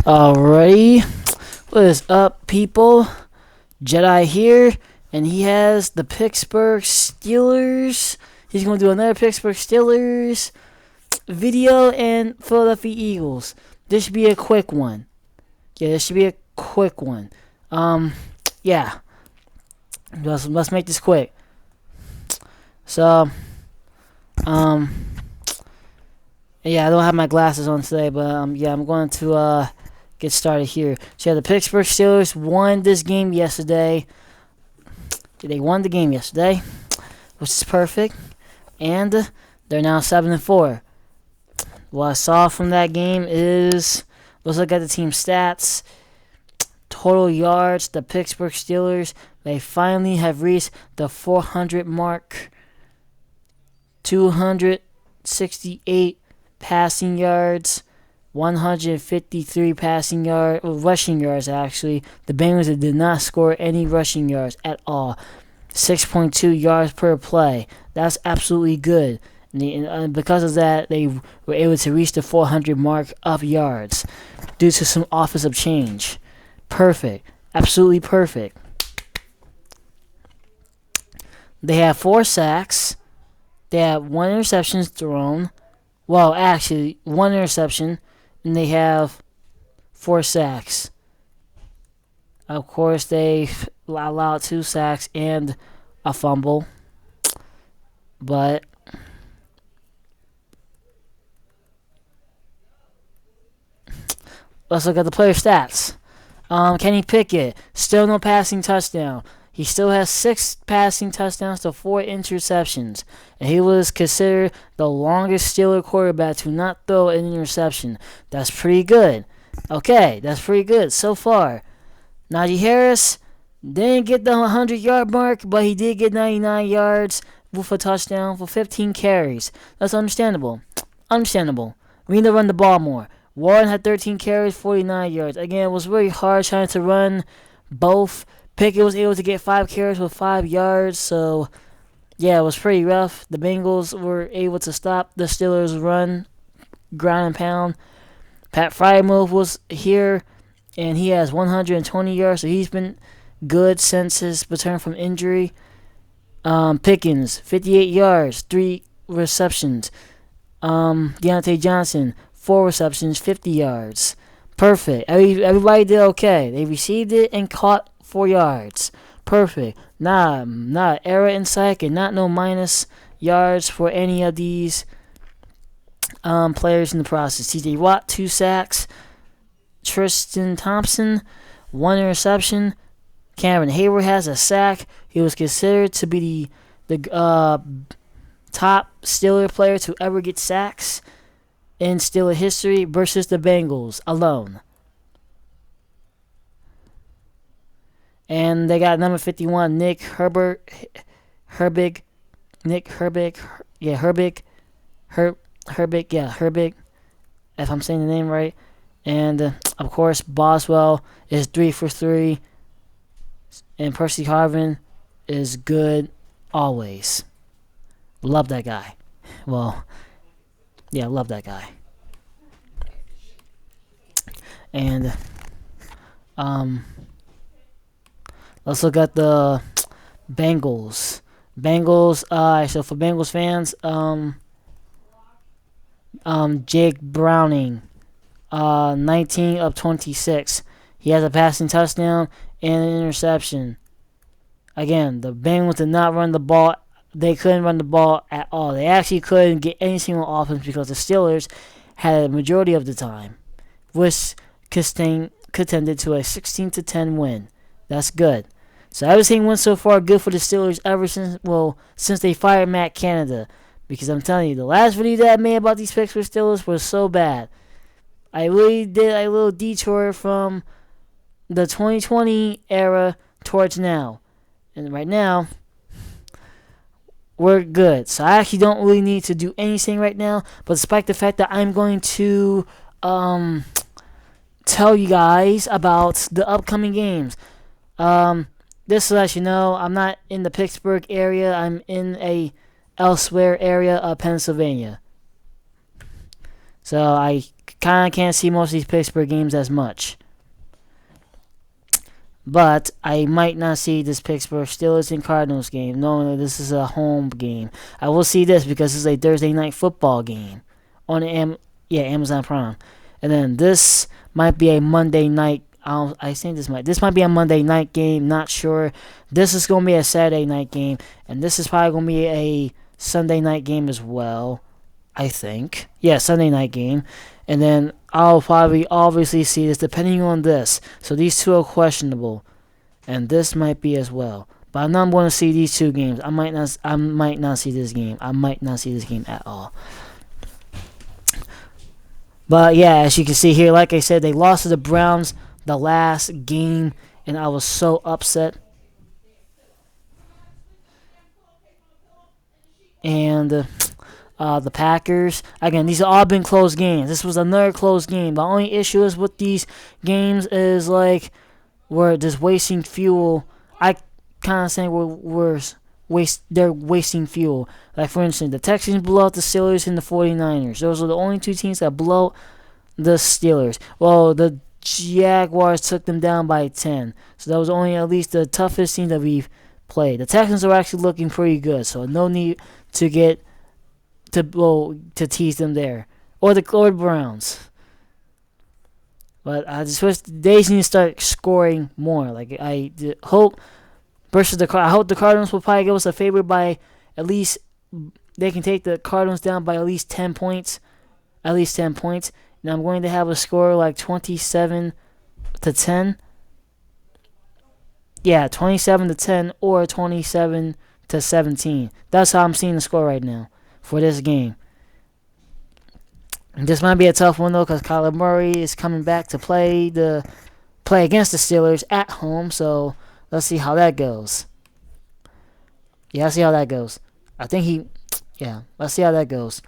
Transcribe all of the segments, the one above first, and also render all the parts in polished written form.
Alrighty, what is up, people? Jedi here, and he has the Pittsburgh Steelers. He's going to do another Pittsburgh Steelers video and Philadephia Eagles. This should be a quick one. Yeah, this should be a quick one. Yeah. Let's make this quick. So, yeah, I don't have my glasses on today, but yeah, I'm going to get started here. So yeah, the Pittsburgh Steelers won this game yesterday. They won the game yesterday, which is perfect, and they're now 7-4. What I saw from that game is, let's look at the team stats. Total yards, the Pittsburgh Steelers, they finally have reached the 400 mark. 268 passing yards, 153 rushing yards actually. The Bengals did not score any rushing yards at all. 6.2 yards per play. That's absolutely good. And because of that, they were able to reach the 400 mark of yards due to some offensive change. Perfect. Absolutely perfect. They have 4 sacks. They have 1 interception thrown. Well, actually, 1 interception. And they have 4 sacks. Of course, they allowed 2 sacks and a fumble. But let's look at the player stats. Kenny Pickett, still no passing touchdown. He still has 6 passing touchdowns to 4 interceptions. And he was considered the longest Steeler quarterback to not throw an interception. That's pretty good. Okay, that's pretty good so far. Najee Harris didn't get the 100-yard mark, but he did get 99 yards with a touchdown for 15 carries. That's understandable. Understandable. We need to run the ball more. Warren had 13 carries, 49 yards. Again, it was really hard trying to run both. Pickett was able to get 5 carries with 5 yards, so yeah, it was pretty rough. The Bengals were able to stop the Steelers' run, ground and pound. Pat Freiermuth was here, and he has 120 yards, so he's been good since his return from injury. Pickens, 58 yards, 3 receptions. Deontay Johnson, 4 receptions, 50 yards. Perfect. Everybody did okay. They received it and caught 4 yards. Perfect. Not error in sight and not no minus yards for any of these players in the process. TJ Watt, 2 sacks. Tristan Thompson, 1 interception. Cameron Hayward has a sack. He was considered to be the top Steeler player to ever get sacks in Steeler history versus the Bengals alone. And they got number 51, Herbig. If I'm saying the name right. And, of course, Boswell is 3 for 3. And Percy Harvin is good always. Love that guy. Well, yeah, love that guy. And, let's look at the Bengals. So for Bengals fans, Jake Browning, 19 of 26. He has a passing touchdown and an interception. Again, the Bengals did not run the ball. They couldn't run the ball at all. They actually couldn't get any single offense because the Steelers had a majority of the time, which contended to a 16-10 win. That's good. So everything went so far good for the Steelers ever since they fired Matt Canada. Because I'm telling you, the last video that I made about these Pittsburgh Steelers was so bad. I really did a little detour from the 2020 era towards now. And right now, we're good. So I actually don't really need to do anything right now. But despite the fact that I'm going to tell you guys about the upcoming games. Just to let you know, I'm not in the Pittsburgh area. I'm in a elsewhere area of Pennsylvania. So I kind of can't see most of these Pittsburgh games as much. But I might not see this Pittsburgh Steelers and Cardinals game, knowing that this is a home game. I will see this because it's a Thursday night football game on Amazon Prime. And then this might be a Monday night. I think this might be a Monday night game. Not sure. This is going to be a Saturday night game, and this is probably going to be a Sunday night game as well. I think. Yeah, Sunday night game. And then I'll probably obviously see this depending on this. So these two are questionable. And this might be as well. But I'm not going to see these two games. I might not see this game. I might not see this game at all. But yeah, as you can see here, like I said, they lost to the Browns the last game, and I was so upset. And the Packers, again, these have all been close games. This was another close game. The only issue is with these games is like we're just wasting fuel. I kind of saying they're wasting fuel. Like, for instance, the Texans blew out the Steelers and the 49ers. Those are the only two teams that blow the Steelers. Well, the Jaguars took them down by 10. So that was only at least the toughest team that we've played. The Texans are actually looking pretty good, so no need to tease them there. Or the Browns. But I just wish they need to start scoring more. Like, I hope the Cardinals will probably give us a favor by at least they can take the Cardinals down by at least 10 points. At least 10 points. And I'm going to have a score like 27-10. Yeah, 27-10 or 27-17. That's how I'm seeing the score right now for this game. This might be a tough one though, because Kyler Murray is coming back to play against the Steelers at home. So let's see how that goes. Yeah, let's see how that goes. Let's see how that goes.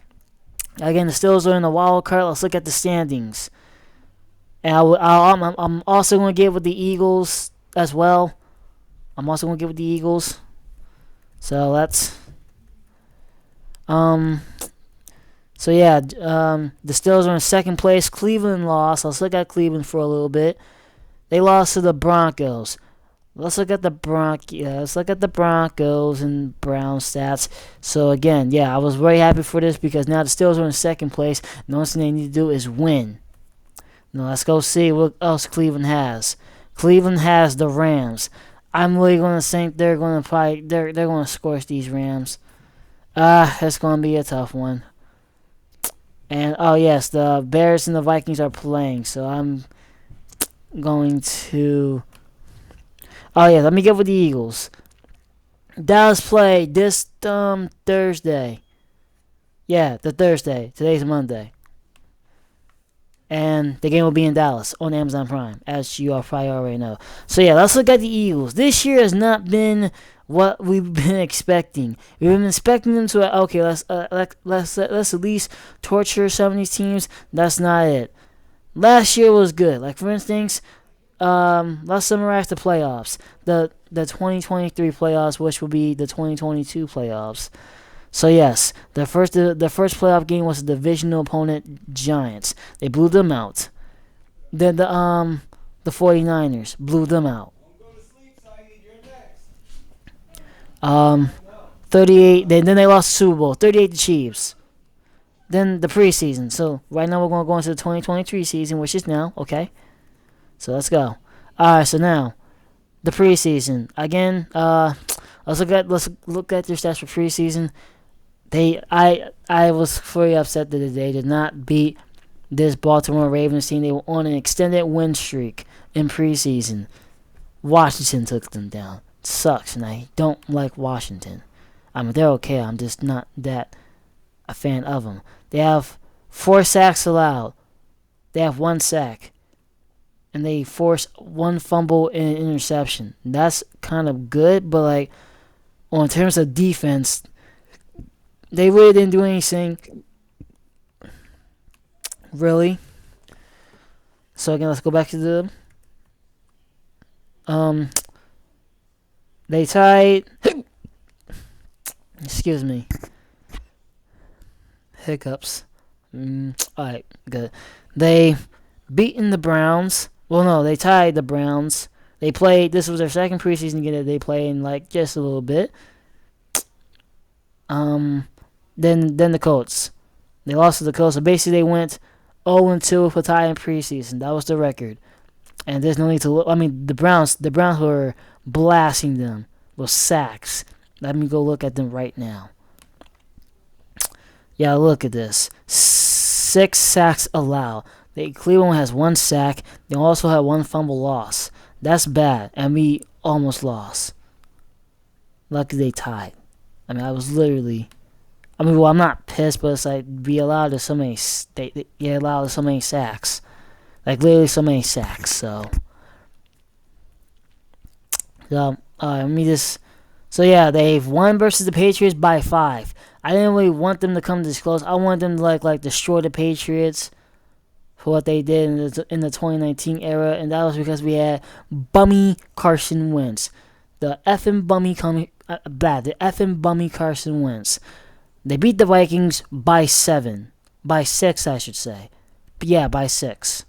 Again, the Steelers are in the wild card. Let's look at the standings. And I'm also going to get with the Eagles as well. So that's So yeah, the Steelers are in second place. Cleveland lost. Let's look at Cleveland for a little bit. They lost to the Broncos. Let's look at the Broncos and Browns stats. So again, yeah, I was very happy for this because now the Steelers are in second place. The only thing they need to do is win. Now let's go see what else Cleveland has. Cleveland has the Rams. I'm really going to think they're going to scorch these Rams. It's going to be a tough one. And oh yes, the Bears and the Vikings are playing. So I'm going to. Oh yeah, let me get with the Eagles. Dallas play this Thursday. Yeah, the Thursday. Today's Monday. And the game will be in Dallas on Amazon Prime, as you all probably already know. So yeah, let's look at the Eagles. This year has not been what we've been expecting. We've been expecting them to let's at least torture some of these teams. That's not it. Last year was good. Like for instance, let's summarize the playoffs. The 2023 playoffs, which will be the 2022 playoffs. So yes, the first playoff game was a divisional opponent, Giants. They blew them out. Then the 49ers blew them out. 38. Then they lost the Super Bowl, 38 to Chiefs. Then the preseason. So right now we're going to go into the 2023 season, which is now. Okay. So let's go. All right. So now the preseason again. Let's look at their stats for preseason. I was very upset that they did not beat this Baltimore Ravens team. They were on an extended win streak in preseason. Washington took them down. It sucks, and I don't like Washington. I mean, they're okay. I'm just not that a fan of them. They have 4 sacks allowed. They have 1 sack. And they force 1 fumble and an interception. That's kind of good, but like on terms of defense, they really didn't do anything. Really. So again, let's go back to they tied. Excuse me. Hiccups. All right, good. They beaten the Browns. Well, no, they tied the Browns. They played. This was their second preseason game that they played in like just a little bit. Um, then the Colts. They lost to the Colts. So basically, they went 0-2 with a tie in preseason. That was the record. And there's no need to look. I mean, the Browns were blasting them with sacks. Let me go look at them right now. Yeah, look at this. 6 sacks allowed. Cleveland has 1 sack. They also had 1 fumble loss. That's bad, and we almost lost. Lucky they tied. I mean, I was literally. I mean, well, I'm not pissed, but it's like we allowed so many. They allowed so many sacks, like literally so many sacks. So let me just. So yeah, they've won versus the Patriots by 5. I didn't really want them to come this close. I wanted them to like destroy the Patriots for what they did in the 2019 era, and that was because we had bummy Carson Wentz, the effing bummy Carson Wentz. They beat the Vikings by 6, I should say. But yeah, by 6.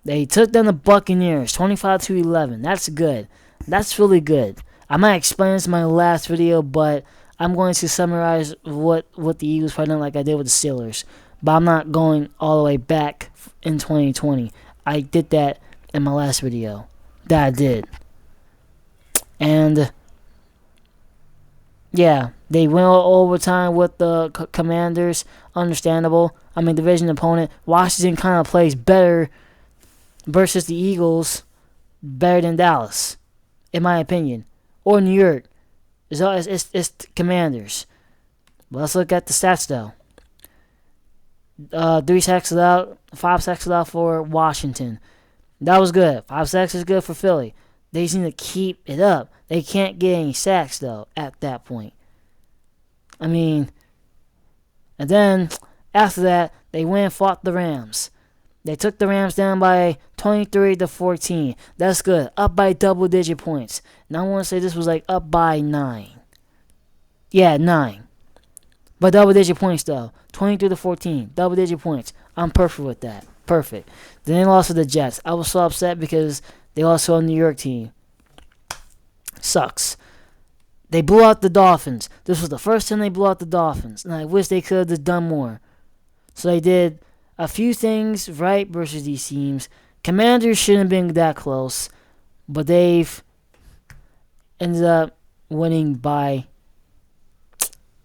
They took down the Buccaneers 25-11. That's good. That's really good. I might explain this in my last video, but I'm going to summarize what the Eagles played on like I did with the Steelers. But I'm not going all the way back in 2020. I did that in my last video. That I did. And yeah, they went overtime with the Commanders. Understandable. I mean, division opponent. Washington kind of plays better versus the Eagles, better than Dallas, in my opinion. Or New York. It's Commanders. But let's look at the stats, though. 3 sacks allowed, 5 sacks allowed for Washington. That was good. 5 sacks is good for Philly. They just need to keep it up. They can't get any sacks, though, at that point. I mean, and then after that, they went and fought the Rams. They took the Rams down by 23-14. That's good. Up by double-digit points. Now I want to say this was like up by 9. Yeah, 9. But double-digit points, though. 23-14. Double-digit points. I'm perfect with that. Perfect. Then they lost to the Jets. I was so upset because they lost to a New York team. Sucks. They blew out the Dolphins. This was the first time they blew out the Dolphins. And I wish they could have just done more. So they did a few things right versus these teams. Commanders shouldn't have been that close. But they've ended up winning by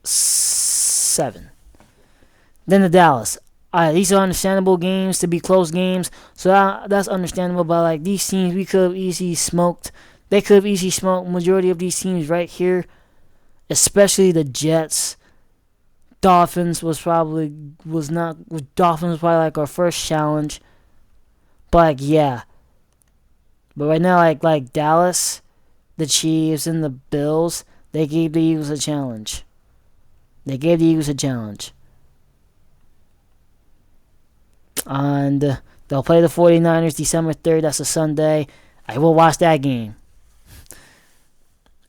7. Then the Dallas. These are understandable games to be close games, so that's understandable. But like these teams, we could have easily smoked. They could have easily smoked majority of these teams right here, especially the Jets. Dolphins was probably like our first challenge. But like yeah. But right now like Dallas, the Chiefs, and the Bills, they gave the Eagles a challenge. And they'll play the 49ers December 3rd. That's a Sunday. I will watch that game.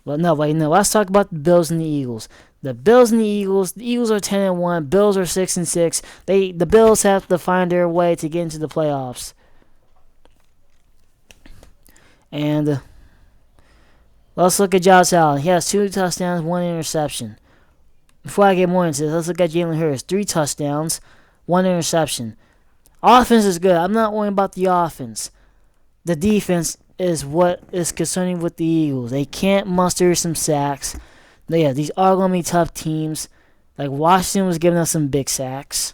But no, let's talk about the Bills and the Eagles. The Bills are 10-1. Bills are 6-6. The Bills have to find their way to get into the playoffs. And let's look at Josh Allen. He has 2 touchdowns, 1 interception. Before I get more into this, let's look at Jalen Hurts. 3 touchdowns, 1 interception. Offense is good. I'm not worrying about the offense. The defense is what is concerning with the Eagles. They can't muster some sacks. These are going to be tough teams. Like Washington was giving us some big sacks.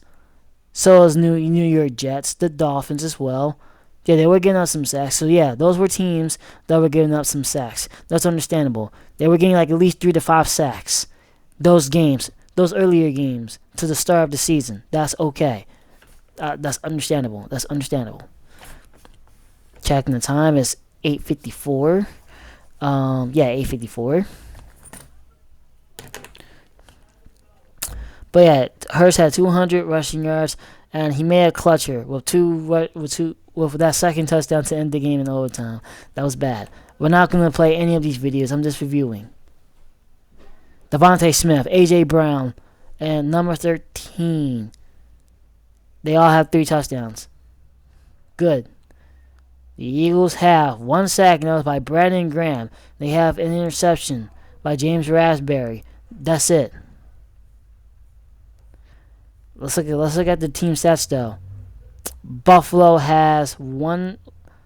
So is New York Jets, the Dolphins as well. Yeah, they were giving up some sacks. So yeah, those were teams that were giving up some sacks. That's understandable. They were getting like at least 3 to 5 sacks. Those earlier games to the start of the season. That's okay. That's understandable. Checking the time is 8:54. 8:54. But yeah, Hurst had 200 rushing yards, and he made a clutcher with that second touchdown to end the game in overtime. That was bad. We're not going to play any of these videos. I'm just reviewing. Devontae Smith, A.J. Brown, and number 13, They all have 3 touchdowns. Good. The Eagles have 1 sack, and that was by Brandon Graham. They have an interception by James Raspberry. That's it. Let's look at the team stats though. Buffalo has 1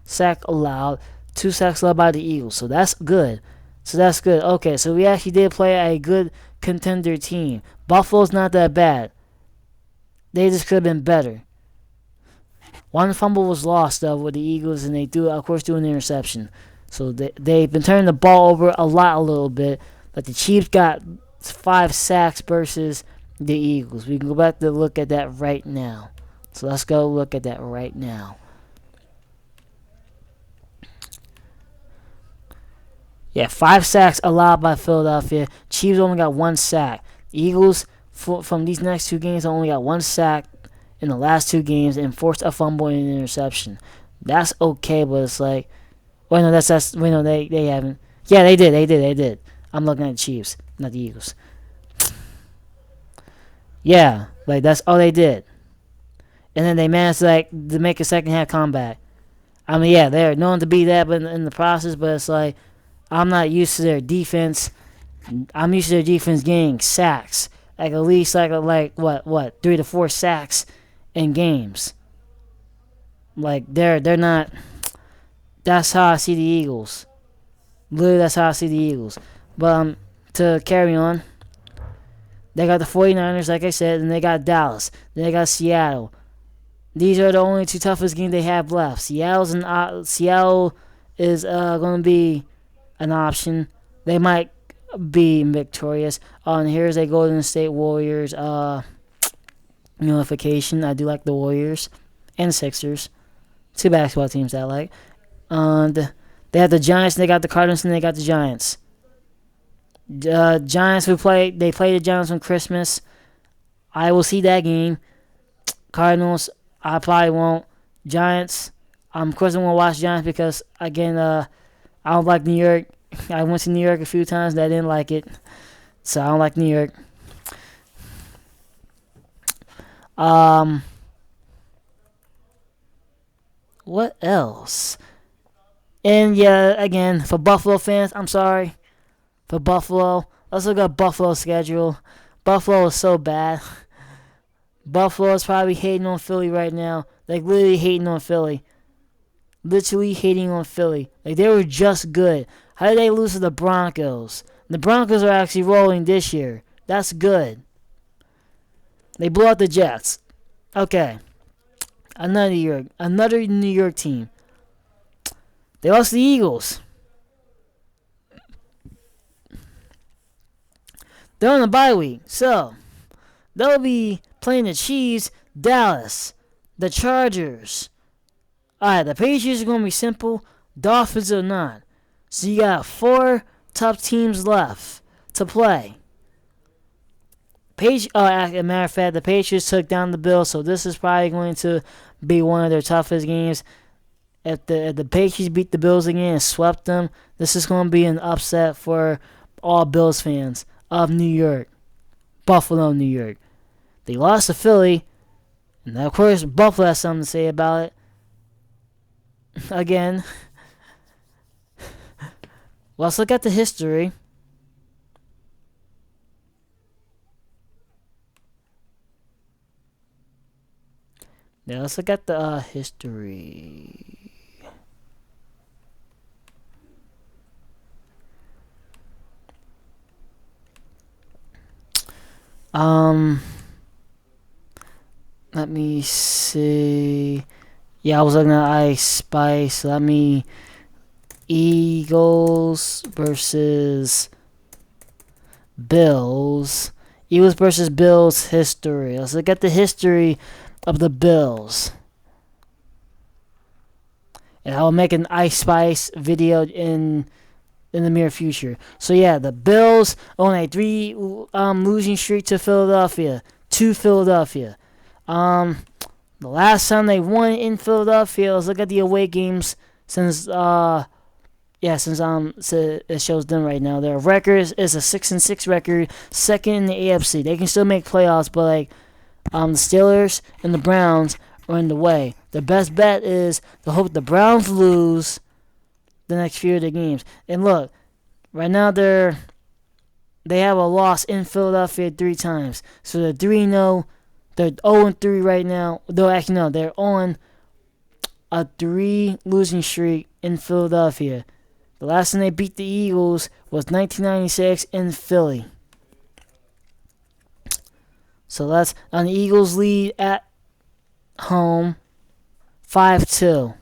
sack allowed, 2 sacks allowed by the Eagles. So that's good. Okay, so we actually did play a good contender team. Buffalo's not that bad. They just could have been better. 1 fumble was lost though with the Eagles, and they of course do an interception. So they've been turning the ball over a little bit. But the Chiefs got 5 sacks versus the Eagles. We can go back to look at that right now. So let's go look at that right now. Yeah, 5 sacks allowed by Philadelphia. Chiefs only got 1 sack. Eagles, from these next 2 games, only got 1 sack in the last 2 games and forced a fumble and an interception. That's okay, but it's like, wait, no, they haven't. Yeah, they did. I'm looking at the Chiefs, not the Eagles. Yeah, like that's all they did. And then they managed to make a second half comeback. I mean, yeah, they're known to be that, but in the process, but it's like I'm not used to their defense. I'm used to their defense getting sacks, like at least like what 3 to 4 sacks in games. Like they're not. That's how I see the Eagles. Literally, that's how I see the Eagles. But to carry on, they got the 49ers, like I said, and they got Dallas. Then they got Seattle. These are the only 2 toughest games they have left. Seattle is going to be an option. They might be victorious. And here's a Golden State Warriors notification. I do like the Warriors and Sixers. 2 basketball teams that I like. And they have the Giants, and they got the Cardinals, and they got the Giants. Giants play the Giants on Christmas. I will see that game. Cardinals, I probably won't. Giants, of course I want to watch Giants because again, I don't like New York. I went to New York a few times and I didn't like it, so I don't like New York. What else? And yeah, again, for Buffalo fans, I'm sorry. For Buffalo, let's look at Buffalo's schedule. Buffalo is so bad. Buffalo is probably hating on Philly right now. Like, literally hating on Philly. Like, they were just good. How did they lose to the Broncos? The Broncos are actually rolling this year. That's good. They blew out the Jets. Okay. Another New York team. They lost to the Eagles. They're on a bye week, so they'll be playing the Chiefs, Dallas, the Chargers. Alright, the Patriots are going to be simple. Dolphins are not. So you got 4 tough teams left to play. As a matter of fact, the Patriots took down the Bills, so this is probably going to be one of their toughest games. If the Patriots beat the Bills again and swept them, this is going to be an upset for all Bills fans of New York. Buffalo, New York. They lost to Philly, and of course Buffalo has something to say about it. Again. Let's look at the history. Now let's look at the history. Let me see. Yeah, I was looking at Ice Spice. Eagles versus Bills. Eagles versus Bills history. Let's look at the history of the Bills. And I will make an Ice Spice video in the near future. So yeah, the Bills on a 3 losing streak to Philadelphia. The last time they won in Philadelphia, let's look at the away games since it shows them right now. Their record is a 6-6 record, second in the AFC. They can still make playoffs, but The Steelers and the Browns are in the way. The best bet is to hope the Browns lose the next few of the games. And look, right now they have a loss in Philadelphia 3 times. So they're 3-0. They're 0-3 right now. Though actually no, they're on a 3 losing streak in Philadelphia. The last time they beat the Eagles was 1996 in Philly. So that's on the Eagles lead at home 5-2.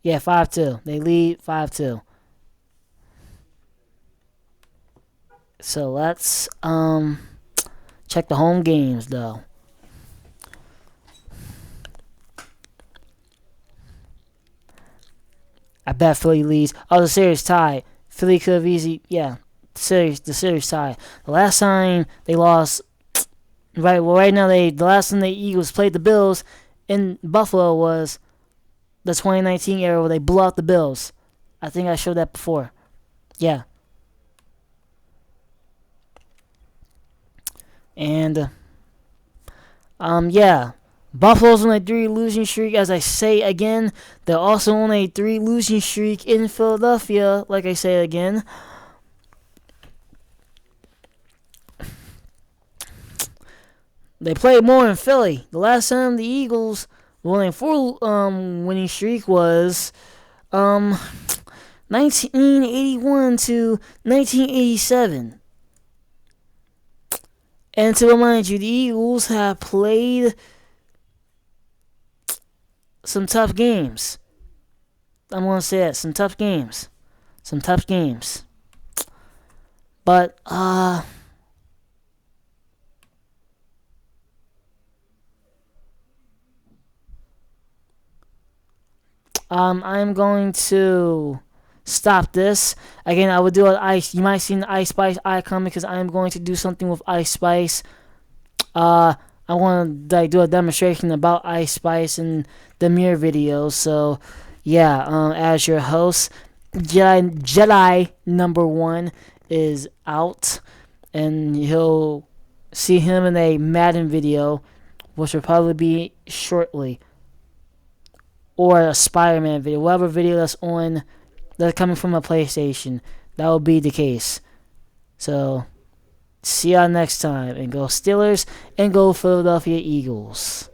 Yeah, 5-2. They lead 5-2. So let's check the home games though. I bet Philly leads. Oh, the series tied. Philly could have easy. Yeah, the series tied. The last time they lost. Right now the last time the Eagles played the Bills in Buffalo was the 2019 era where they blew out the Bills. I think I showed that before. Yeah. And yeah. Buffalo's on a 3 losing streak. As I say again, they're also on a 3 losing streak in Philadelphia. Like I say again. They played more in Philly. The last time the Eagles won a 4 winning streak was 1981 to 1987. And to remind you, the Eagles have played some tough games. I'm going to say that. Some tough games. But, I'm going to stop this. Again, I would do an ice. You might see an Ice Spice icon because I am going to do something with Ice Spice. I want to do a demonstration about Ice Spice in the mirror videos. So, yeah. As your host, Jedi number 1 is out, and you'll see him in a Madden video, which will probably be shortly, or a Spider-Man video, whatever video that's coming from a PlayStation. That will be the case. So, see y'all next time, and go Steelers, and go Philadelphia Eagles.